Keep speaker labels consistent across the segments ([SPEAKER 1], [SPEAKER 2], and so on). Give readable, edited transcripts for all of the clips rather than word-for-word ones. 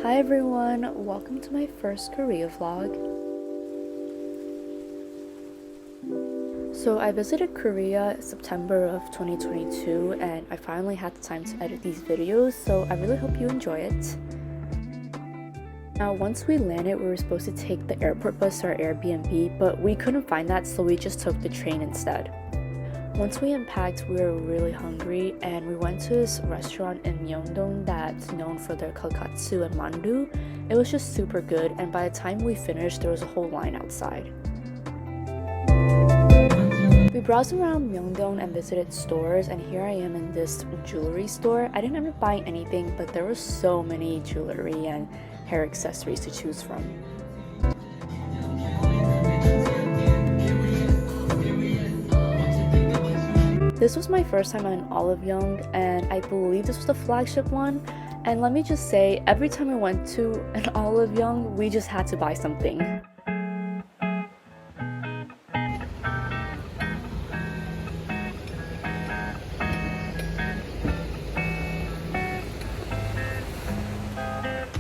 [SPEAKER 1] Hi everyone, welcome to my first Korea vlog. So I visited Korea September of 2022 and I finally had the time to edit these videos, so I really hope you enjoy it. Now once we landed, we were supposed to take the airport bus to our Airbnb, but we couldn't find that, so we just took the train instead. Once we unpacked, we were really hungry and we went to this restaurant in Myeongdong that's known for their kalkatsu and mandu. It was just super good, and by the time we finished, there was a whole line outside. We browsed around Myeongdong and visited stores, and here I am in this jewelry store. I didn't end up buying anything, but there were so many jewelry and hair accessories to choose from. This was my first time at an Olive Young, and I believe this was the flagship one. And let me just say, every time I went to an Olive Young, we just had to buy something.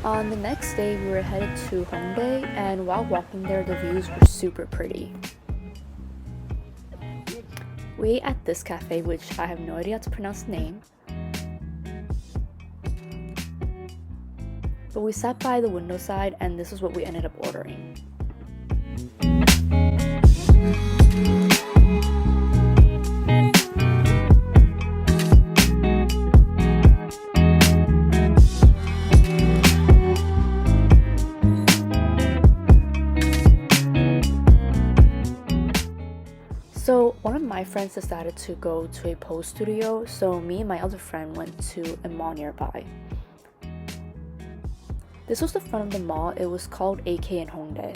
[SPEAKER 1] On the next day, we were headed to Hongdae, and while walking there, the views were super pretty. We ate at this cafe, which I have no idea how to pronounce the name. But we sat by the window side, and this is what we ended up ordering. So one of my friends decided to go to a pose studio, so me and my other friend went to a mall nearby. This was the front of the mall. It was called AK in Hongdae.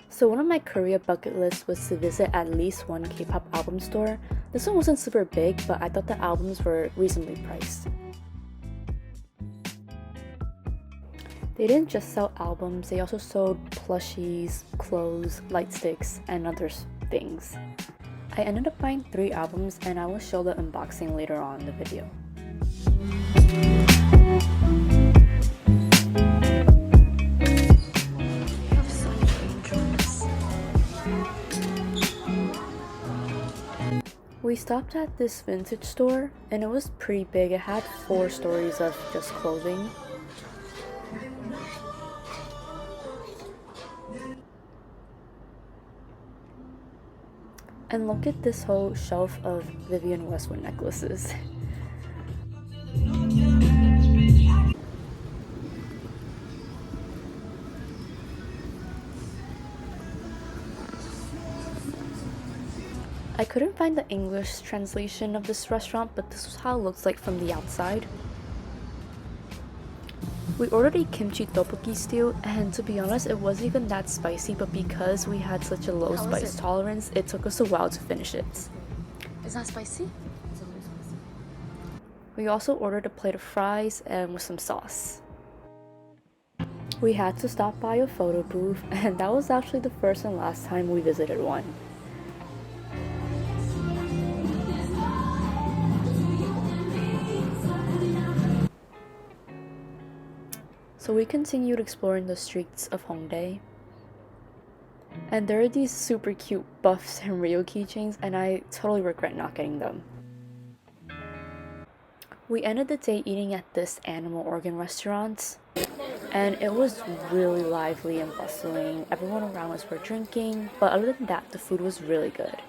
[SPEAKER 1] So one of my Korea bucket lists was to visit at least one K-pop album store. This one wasn't super big, but I thought the albums were reasonably priced. They didn't just sell albums, they also sold plushies, clothes, light sticks, and other things. I ended up buying 3 albums, and I will show the unboxing later on in the video. We stopped at this vintage store, and it was pretty big. It had 4 stories of just clothing. And look at this whole shelf of Vivienne Westwood necklaces. I couldn't find the English translation of this restaurant, but this was how it looks like from the outside. We ordered a kimchi tteobokki stew, and to be honest, it wasn't even that spicy, but because we had such a low spice tolerance, it took us a while to finish it.
[SPEAKER 2] Is that spicy? It's a little spicy.
[SPEAKER 1] We also ordered a plate of fries and with some sauce. We had to stop by a photo booth, and that was actually the first and last time we visited one. So we continued exploring the streets of Hongdae. And there are these super cute Buffs and Rio keychains, and I totally regret not getting them. We ended the day eating at this animal organ restaurant, and it was really lively and bustling. Everyone around us were drinking, but other than that, the food was really good.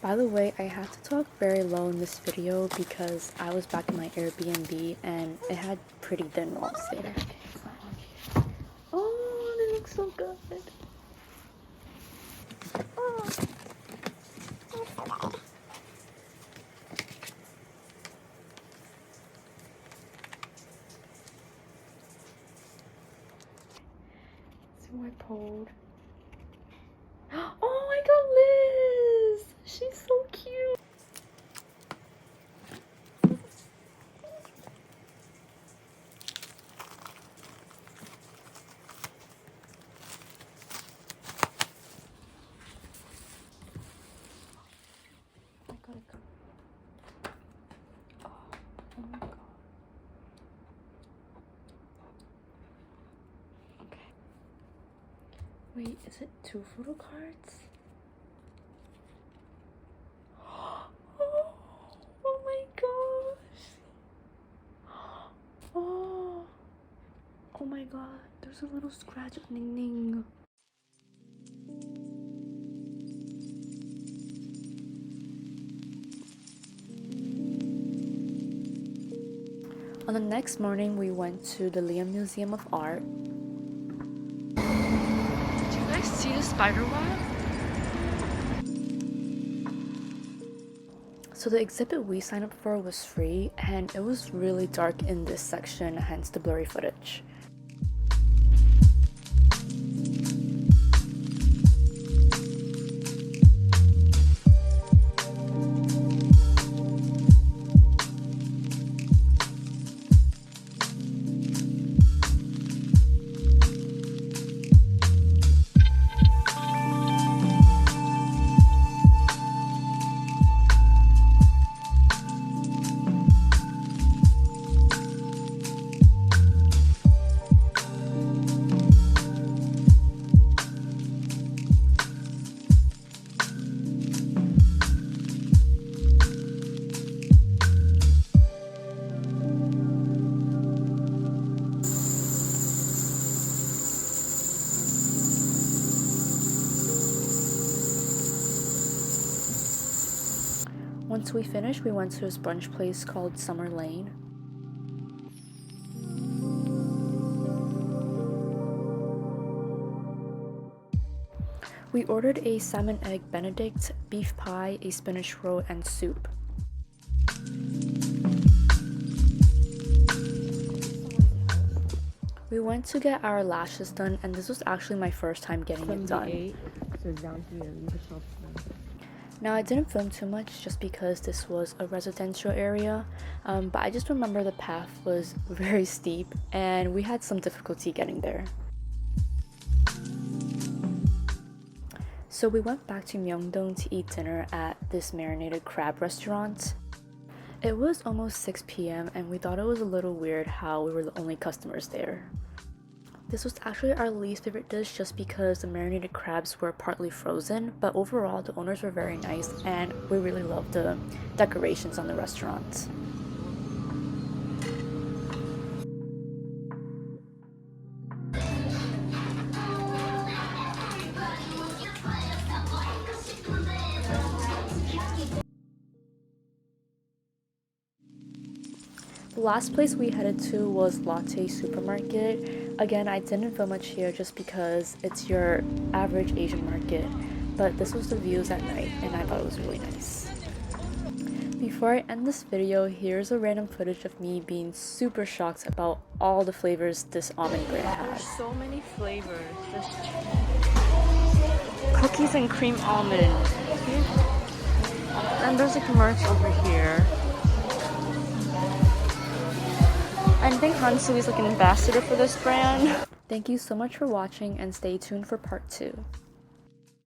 [SPEAKER 1] By the way, I had to talk very low in this video because I was back in my Airbnb and it had pretty thin walls there. Oh, they look so good. Oh. So I pulled. Oh, I got Liz! She's so cute! Wait, is it 2 photo cards? Oh my gosh! Oh my god, there's a little scratch of Ning Ning. On the next morning, we went to the Leeum Museum of Art. Did you guys see the spider web? So the exhibit we signed up for was free, and it was really dark in this section, hence the blurry footage. Once we finished, we went to this brunch place called Summer Lane. We ordered a salmon egg benedict, beef pie, a spinach roll, and soup. We went to get our lashes done, and this was actually my first time getting it done.
[SPEAKER 2] So down here, leave the top.
[SPEAKER 1] Now, I didn't film too much just because this was a residential area, but I just remember the path was very steep and we had some difficulty getting there. So we went back to Myeongdong to eat dinner at this marinated crab restaurant. It was almost 6 p.m. and we thought it was a little weird how we were the only customers there. This was actually our least favorite dish just because the marinated crabs were partly frozen, but overall the owners were very nice and we really loved the decorations on the restaurant. The last place we headed to was Lotte Supermarket. Again, I didn't film much here just because it's your average Asian market, but this was the views at night and I thought it was really nice. Before I end this video, here's a random footage of me being super shocked about all the flavors this almond bread has.
[SPEAKER 2] There's so many flavors. There's
[SPEAKER 1] Cookies and cream almond.
[SPEAKER 2] and there's a commercial over here.
[SPEAKER 1] I think Hansu is like an ambassador for this brand. Thank you so much for watching and stay tuned for part 2.